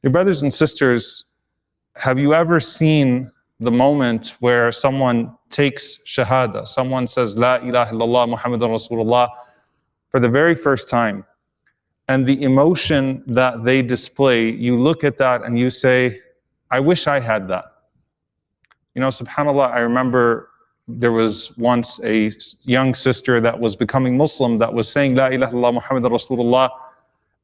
Your brothers and sisters, have you ever seen the moment where someone takes shahada, someone says La ilaha illallah Muhammadan Rasulullah for the very first time, and the emotion that they display, you look at that and you say, I wish I had that. You know, subhanAllah, I remember there was once a young sister that was becoming Muslim that was saying La ilaha illallah Muhammadan Rasulullah,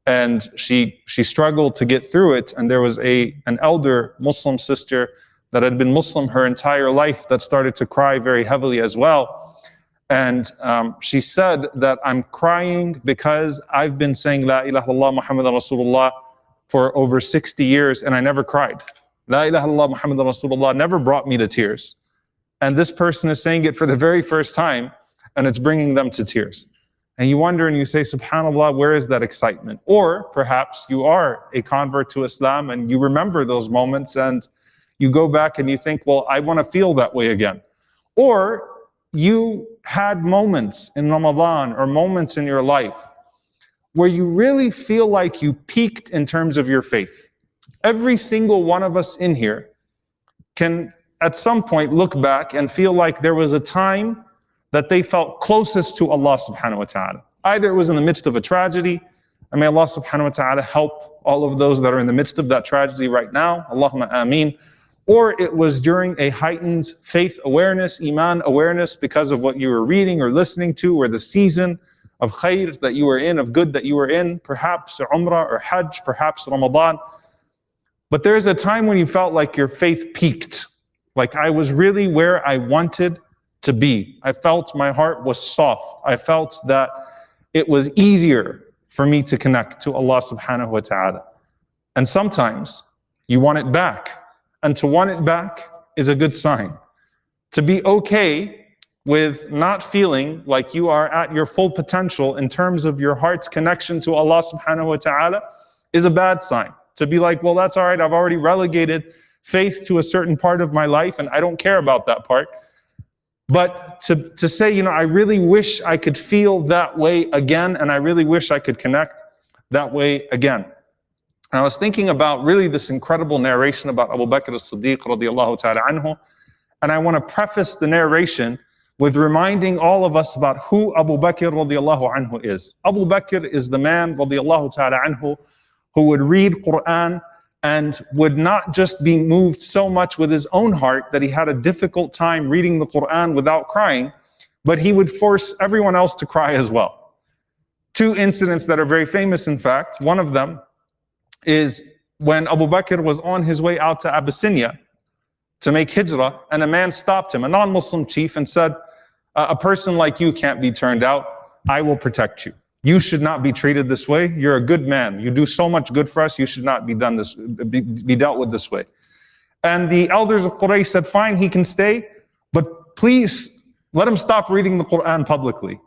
and she struggled to get through it, and there was an elder Muslim sister that had been Muslim her entire life that started to cry very heavily as well. And she said that I'm crying because I've been saying La ilaha illallah Muhammadan Rasulullah for over 60 years and I never cried. La ilaha illallah Muhammadan Rasulullah never brought me to tears. And this person is saying it for the very first time and it's bringing them to tears. And you wonder and you say, subhanAllah, where is that excitement? Or perhaps you are a convert to Islam and you remember those moments and you go back and you think, well, I want to feel that way again. Or you had moments in Ramadan or moments in your life where you really feel like you peaked in terms of your faith. Every single one of us in here can at some point look back and feel like there was a time that they felt closest to Allah subhanahu wa ta'ala. Either it was in the midst of a tragedy, and may Allah subhanahu wa ta'ala help all of those that are in the midst of that tragedy right now, Allahumma ameen, or it was during a heightened faith awareness, iman awareness, because of what you were reading or listening to, or the season of khair that you were in, of good that you were in, perhaps Umrah or Hajj, perhaps Ramadan. But there's a time when you felt like your faith peaked, like I was really where I wanted to be. I felt my heart was soft. I felt that it was easier for me to connect to Allah subhanahu wa ta'ala. And sometimes you want it back. And to want it back is a good sign. To be okay with not feeling like you are at your full potential in terms of your heart's connection to Allah subhanahu wa ta'ala is a bad sign. To be like, well, that's all right, I've already relegated faith to a certain part of my life and I don't care about that part. But to say, you know, I really wish I could feel that way again, and I really wish I could connect that way again. And I was thinking about really this incredible narration about Abu Bakr as-Siddiq radiallahu ta'ala anhu, and I want to preface the narration with reminding all of us about who Abu Bakr radiallahu anhu is. Abu Bakr is the man radiallahu ta'ala anhu who would read Quran and would not just be moved so much with his own heart that he had a difficult time reading the Quran without crying, but he would force everyone else to cry as well. Two incidents that are very famous, in fact. One of them is when Abu Bakr was on his way out to Abyssinia to make hijrah, and a man stopped him, a non-Muslim chief, and said, a person like you can't be turned out. I will protect you. You should not be treated this way. You're a good man. You do so much good for us. You should not be dealt with this way. And the elders of Quraysh said, fine, he can stay, but please let him stop reading the Quran publicly.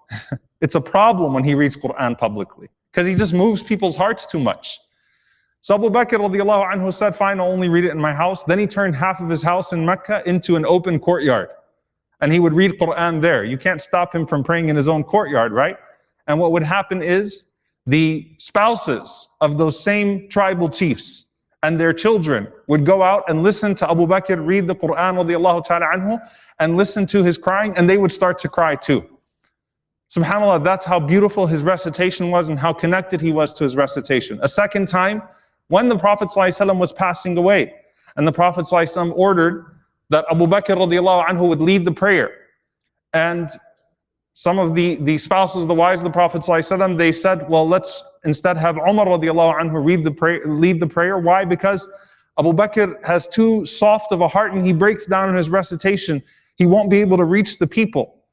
It's a problem when he reads Quran publicly because he just moves people's hearts too much. So Abu Bakr radiallahu anhu said, fine, I'll only read it in my house. Then he turned half of his house in Mecca into an open courtyard. And he would read Quran there. You can't stop him from praying in his own courtyard, right? And what would happen is the spouses of those same tribal chiefs and their children would go out and listen to Abu Bakr read the Quran radiallahu ta'ala anhu and listen to his crying, and they would start to cry too. SubhanAllah, that's how beautiful his recitation was and how connected he was to his recitation. A second time, when the Prophet ﷺ was passing away, and the Prophet ﷺ ordered that Abu Bakr radiallahu anhu would lead the prayer. And some of the spouses, the wives of the Prophet ﷺ, they said, well, let's instead have Umar radiallahu anhu lead the prayer. Why? Because Abu Bakr has too soft of a heart and he breaks down in his recitation. He won't be able to reach the people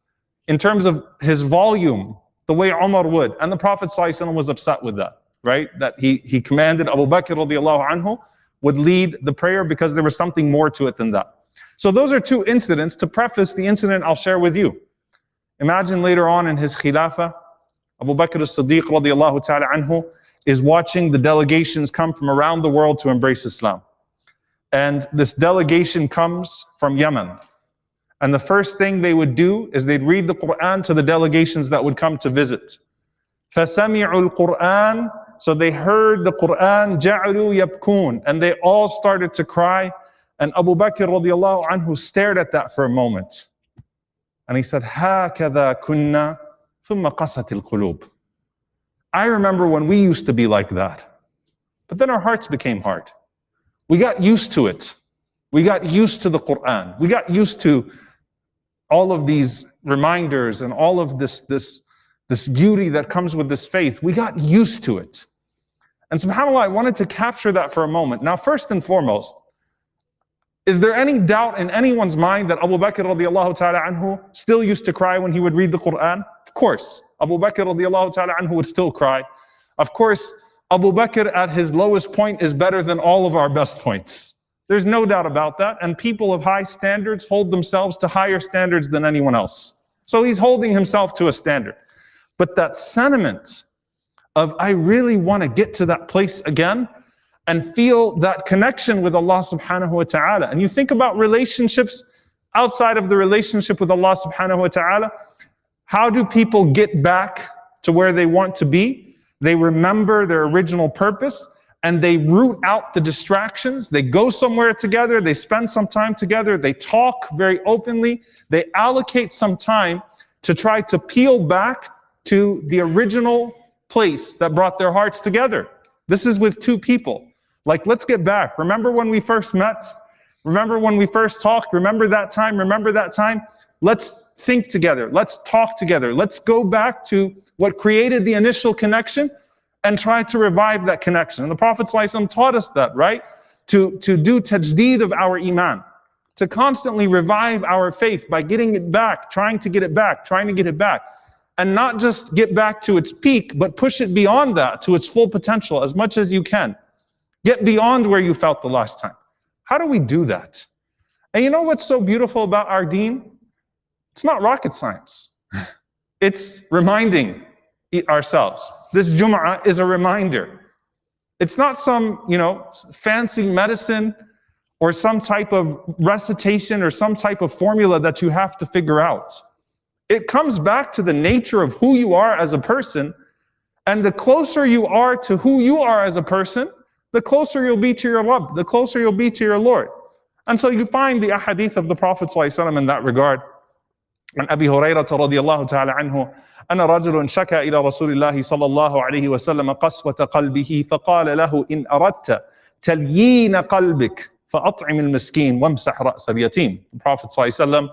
in terms of his volume, the way Umar would. And the Prophet ﷺ was upset with that, right? That he commanded Abu Bakr radiallahu anhu would lead the prayer because there was something more to it than that. So those are two incidents. To preface the incident I'll share with you. Imagine later on in his khilafah, Abu Bakr as-Siddiq radiallahu ta'ala anhu is watching the delegations come from around the world to embrace Islam. And this delegation comes from Yemen. And the first thing they would do is they'd read the Quran to the delegations that would come to visit. فَسَمِعُوا الْقُرْآنَ So they heard the Quran, جَعَلُوا يَبْكُونَ, and they all started to cry. And Abu Bakr radiallahu anhu stared at that for a moment. And he said, هَكَذَا كُنَّا ثُمَّ قَسَتِ الْقُلُوبِ. I remember when we used to be like that. But then our hearts became hard. We got used to it. We got used to the Quran. We got used to all of these reminders and all of this beauty that comes with this faith. We got used to it. And subhanAllah, I wanted to capture that for a moment. Now, first and foremost, is there any doubt in anyone's mind that Abu Bakr radiallahu ta'ala anhu still used to cry when he would read the Quran? Of course, Abu Bakr radiallahu ta'ala anhu would still cry. Of course, Abu Bakr at his lowest point is better than all of our best points. There's no doubt about that. And people of high standards hold themselves to higher standards than anyone else. So he's holding himself to a standard. But that sentiment of, I really want to get to that place again and feel that connection with Allah subhanahu wa ta'ala. And you think about relationships outside of the relationship with Allah subhanahu wa ta'ala. How do people get back to where they want to be? They remember their original purpose and they root out the distractions. They go somewhere together, they spend some time together, they talk very openly, they allocate some time to try to peel back to the original place that brought their hearts together. This is with two people. Like, let's get back. Remember when we first met? Remember when we first talked? Remember that time? Remember that time? Let's think together. Let's talk together. Let's go back to what created the initial connection and try to revive that connection. And the Prophet ﷺ taught us that, right? To do tajdeed of our iman, to constantly revive our faith by getting it back, trying to get it back, trying to get it back. And not just get back to its peak, but push it beyond that to its full potential as much as you can. Get beyond where you felt the last time. How do we do that? And you know what's so beautiful about our deen? It's not rocket science. It's reminding ourselves. This Jum'ah is a reminder. It's not some, fancy medicine or some type of recitation or some type of formula that you have to figure out. It comes back to the nature of who you are as a person, and the closer you are to who you are as a person, the closer you'll be to your Rabb, the closer you'll be to your Lord. And so you find the ahadith of the Prophet ﷺ in that regard. عن أبي هريرة رضي الله تعالى عنه أن رجل شكى إلى رسول الله صلى الله عليه وسلم قسوة قلبه فقال له إن أردت تليين قلبك فأطعم المسكين وامسح رأس اليتيم. The Prophet ﷺ,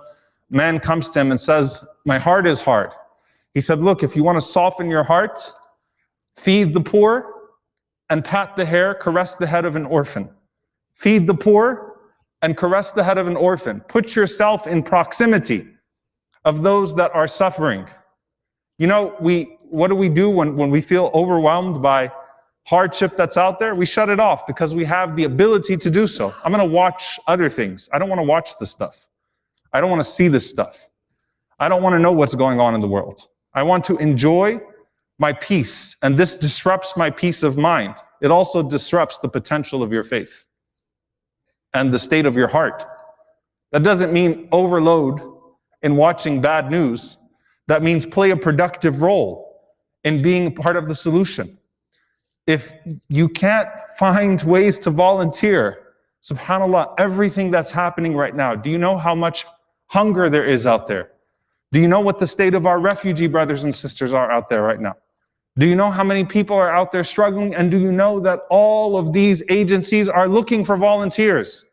man comes to him and says, my heart is hard. He said, look, if you want to soften your heart, feed the poor and pat the hair, caress the head of an orphan. Feed the poor and caress the head of an orphan. Put yourself in proximity of those that are suffering. What do we do when we feel overwhelmed by hardship that's out there? We shut it off because we have the ability to do so. I'm going to watch other things. I don't want to watch this stuff. I don't want to see this stuff. I don't want to know what's going on in the world. I want to enjoy my peace, and this disrupts my peace of mind. It also disrupts the potential of your faith and the state of your heart. That doesn't mean overload in watching bad news. That means play a productive role in being part of the solution. If you can't find ways to volunteer, subhanAllah, everything that's happening right now, do you know how much hunger there is out there? Do you know what the state of our refugee brothers and sisters are out there right now? Do you know how many people are out there struggling? And do you know that all of these agencies are looking for volunteers?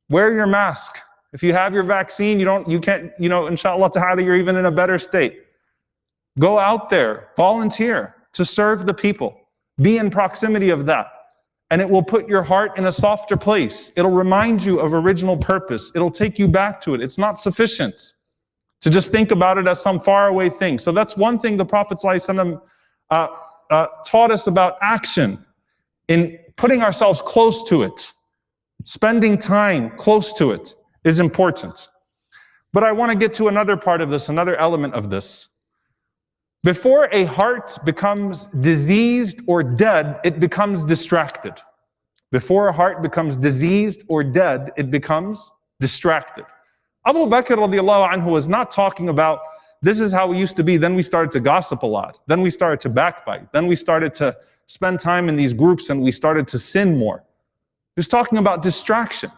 Wear your mask. If you have your vaccine, you can't, inshallah ta'ala, you're even in a better state. Go out there, volunteer to serve the people. Be in proximity of that. And it will put your heart in a softer place. It'll remind you of original purpose. It'll take you back to it. It's not sufficient to just think about it as some faraway thing. So that's one thing the Prophet ﷺ taught us about action, in putting ourselves close to it. Spending time close to it is important. But I want to get to another part of this, another element of this. Before a heart becomes diseased or dead, it becomes distracted. Before a heart becomes diseased or dead, it becomes distracted. Abu Bakr radiallahu anhu was not talking about, this is how we used to be, then we started to gossip a lot, then we started to backbite, then we started to spend time in these groups and we started to sin more. He was talking about distraction.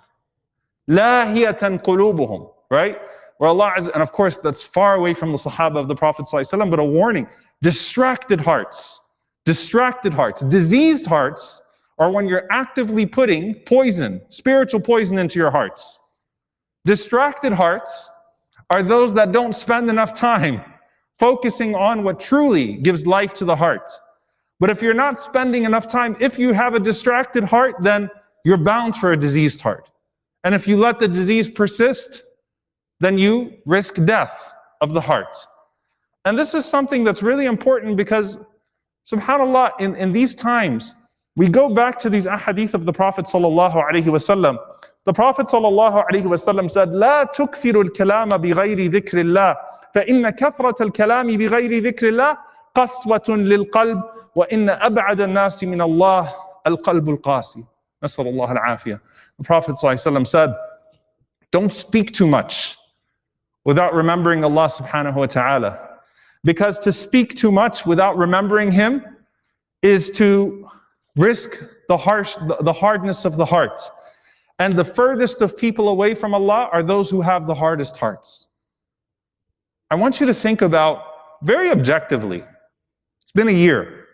Lahiyatan qulubuhum, right? Where Allah, and of course that's far away from the Sahaba of the Prophet ﷺ, but a warning. Distracted hearts, diseased hearts are when you're actively putting poison, spiritual poison into your hearts. Distracted hearts are those that don't spend enough time focusing on what truly gives life to the heart. But if you're not spending enough time, if you have a distracted heart, then you're bound for a diseased heart. And if you let the disease persist, then you risk death of the heart. And this is something that's really important because, subhanAllah, in these times, we go back to these ahadith of the Prophet sallallahu alaihi wasallam. The Prophet sallallahu alaihi wasallam said, "لا تكثروا الكلام بغير ذكر الله، فإن كثرة الكلام بغير ذكر الله قسوة للقلب، وإن أبعد الناس من الله القلب القاسي." نسأل الله العافية. The Prophet sallallahu alaihi wasallam said, "Don't speak too much without remembering Allah subhanahu wa ta'ala. Because to speak too much without remembering Him is to risk the hardness of the heart. And the furthest of people away from Allah are those who have the hardest hearts." I want you to think about, very objectively, it's been a year,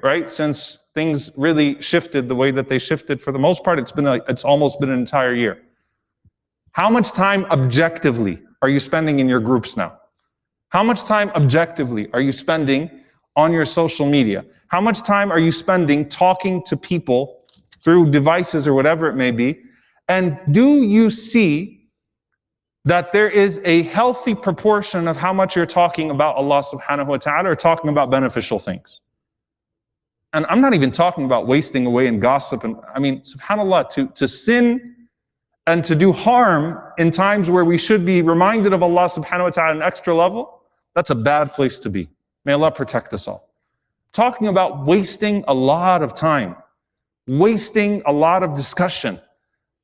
right? Since things really shifted the way that they shifted. For the most part, it's almost been an entire year. How much time objectively are you spending in your groups now? How much time objectively are you spending on your social media? How much time are you spending talking to people through devices or whatever it may be? And do you see that there is a healthy proportion of how much you're talking about Allah subhanahu wa ta'ala or talking about beneficial things? And I'm not even talking about wasting away in gossip. And I mean, subhanAllah, to sin and to do harm in times where we should be reminded of Allah subhanahu wa ta'ala at an extra level, that's a bad place to be. May Allah protect us all. Talking about wasting a lot of time, wasting a lot of discussion,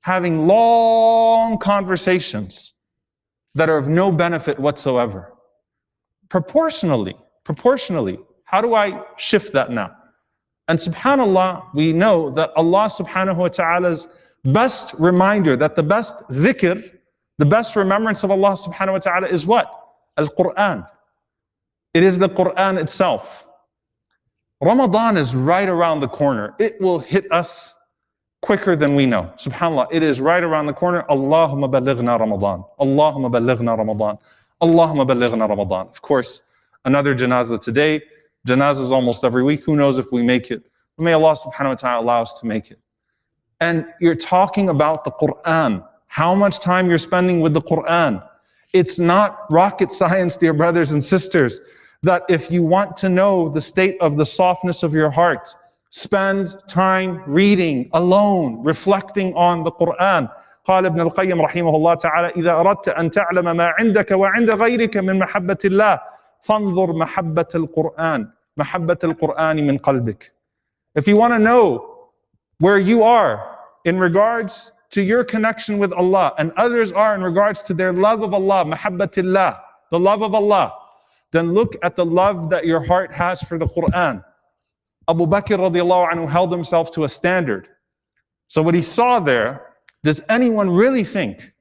having long conversations that are of no benefit whatsoever. Proportionally, how do I shift that now? And subhanAllah, we know that Allah subhanahu wa ta'ala's best reminder, that the best dhikr, the best remembrance of Allah subhanahu wa ta'ala is what? Al-Quran. It is the Quran itself. Ramadan is right around the corner. It will hit us quicker than we know. SubhanAllah, it is right around the corner. Allahumma balighna Ramadan. Allahumma balighna Ramadan. Allahumma balighna Ramadan. Of course, another janazah today. Janazahs almost every week. Who knows if we make it? But may Allah subhanahu wa ta'ala allow us to make it. And you're talking about the Quran. How much time you're spending with the Quran. It's not rocket science, dear brothers and sisters, that if you want to know the state of the softness of your heart, spend time reading alone, reflecting on the Quran. قال ابن القيم رحمه الله تعالى: إذا أردت أن تعلم ما عندك وعند غيرك من محبة الله فانظر محبة القرآن من قلبك. If you want to know where you are in regards to your connection with Allah and others are in regards to their love of Allah, mahabbatillah, the love of Allah, then look at the love that your heart has for the Quran. Abu Bakr radiallahu anhu held himself to a standard. So what he saw there, does anyone really think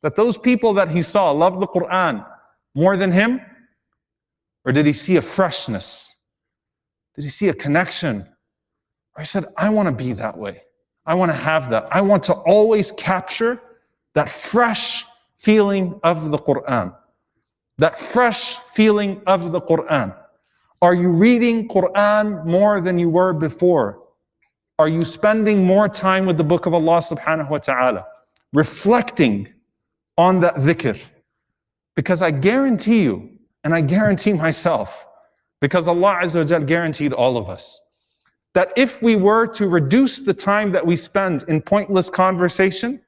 that those people that he saw loved the Quran more than him? Or did he see a freshness? Did he see a connection? Or he said, I want to be that way. I want to have that. I want to always capture that fresh feeling of the Quran. That fresh feeling of the Quran. Are you reading Quran more than you were before? Are you spending more time with the book of Allah subhanahu wa ta'ala? Reflecting on that dhikr. Because I guarantee you, and I guarantee myself, because Allah Azza wa Jal guaranteed all of us, that if we were to reduce the time that we spend in pointless conversation,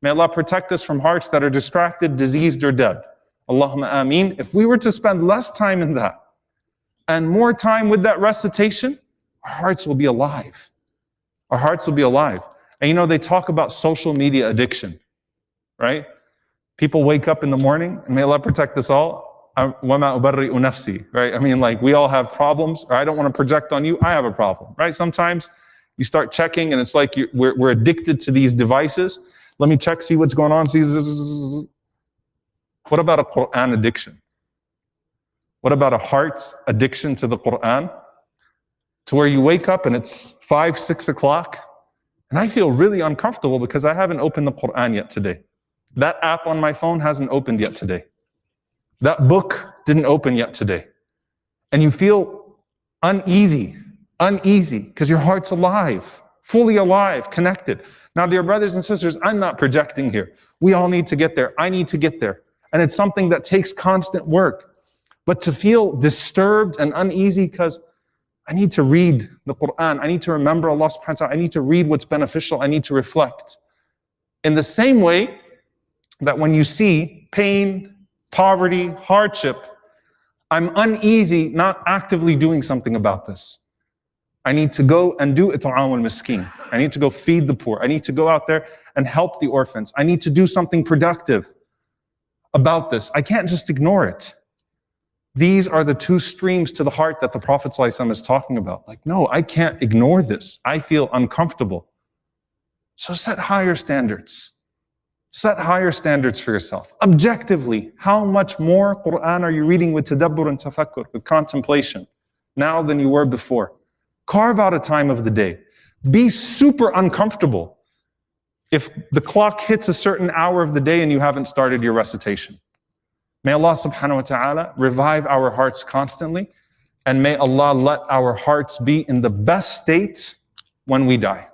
may Allah protect us from hearts that are distracted, diseased, or dead. Allahumma ameen. If we were to spend less time in that and more time with that recitation, our hearts will be alive. Our hearts will be alive. And you know, they talk about social media addiction, right? People wake up in the morning, and may Allah protect us all. وَمَا أُبَرِّئُ نَفْسِي, right? I mean, like, we all have problems, or I don't want to project on you, I have a problem, right? Sometimes you start checking and it's like we're addicted to these devices. Let me check, see what's going on. What about a Quran addiction? What about a heart's addiction to the Quran? To where you wake up and it's 5, 6 o'clock, and I feel really uncomfortable because I haven't opened the Quran yet today. That app on my phone hasn't opened yet today. That book didn't open yet today. And you feel uneasy because your heart's alive, fully alive, connected. Now, dear brothers and sisters, I'm not projecting here. We all need to get there. I need to get there. And it's something that takes constant work. But to feel disturbed and uneasy because I need to read the Quran, I need to remember Allah subhanahu wa ta'ala, I need to read what's beneficial, I need to reflect. In the same way that when you see pain, poverty, hardship, I'm uneasy not actively doing something about this. I need to go and do it'am al-miskeen. I need to go feed the poor. I need to go out there and help the orphans. I need to do something productive about this. I can't just ignore it. These are the two streams to the heart that the Prophet ﷺ is talking about. Like, no, I can't ignore this. I feel uncomfortable. So set higher standards. Set higher standards for yourself. Objectively, how much more Quran are you reading with tadabbur and tafakkur, with contemplation, now than you were before? Carve out a time of the day. Be super uncomfortable if the clock hits a certain hour of the day and you haven't started your recitation. May Allah subhanahu wa ta'ala revive our hearts constantly, and may Allah let our hearts be in the best state when we die.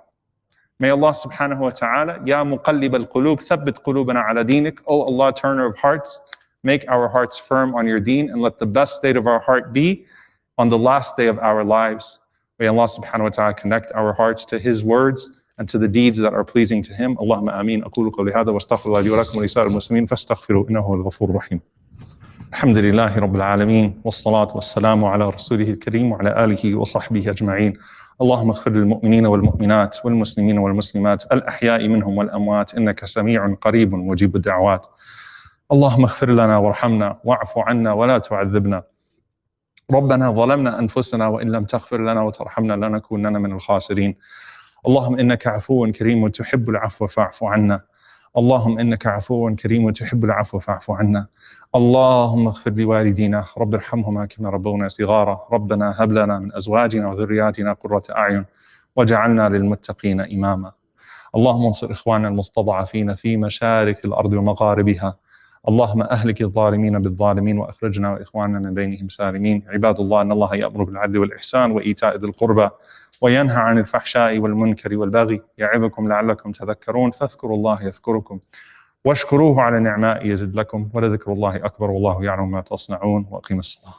May Allah subhanahu wa ta'ala, Ya muqallib al-qulub, thabbit qulubana ala dinik. Oh Allah, turner of hearts, make our hearts firm on your deen, and let the best state of our heart be on the last day of our lives. May Allah subhanahu wa ta'ala connect our hearts to His words and to the deeds that are pleasing to Him. Allahumma ameen. أقول قولي هذا واستغفر الله لي ولكم ولسائر المسلمين فاستغفروا إنه هو الغفور الرحيم. الحمد لله رب العالمين والصلاة والسلام على رسوله الكريم وعلى آله وصحبه أجمعين. اللهم اغفر للمؤمنين والمؤمنات والمسلمين والمسلمات الأحياء منهم والأموات إنك سميع قريب مجيب الدعوات. اللهم اغفر لنا وارحمنا واعف عنا ولا تعذبنا. ربنا ظلمنا أنفسنا وإن لم تغفر لنا وترحمنا لنكونن من الخاسرين. اللهم إنك عفو كريم تحب العفو فاعف عنا. اللهم إنك عفو كريم تحب العفو فاعف عنا. اللهم اغفر لوالدينا رب ارحمهما كما ربونا صغارا. ربنا هب لنا من أزواجنا وذرياتنا قرة أعين واجعلنا للمتقين إماما. اللهم انصر إخواننا المستضعفين في مشارق الأرض ومغاربها. اللهم أهلك الظالمين بالظالمين وأخرجنا وإخواننا من بينهم سالمين. عباد الله، إن الله يأمر بالعدل والإحسان وإيتاء ذي القربى وينهى عن الفحشاء والمنكر والبغي يعظكم لعلكم تذكرون. فاذكروا الله يذكركم واشكروه على نعمائه يزد لكم ولذكر الله أكبر والله يعلم ما تصنعون. وأقيموا الصلاة.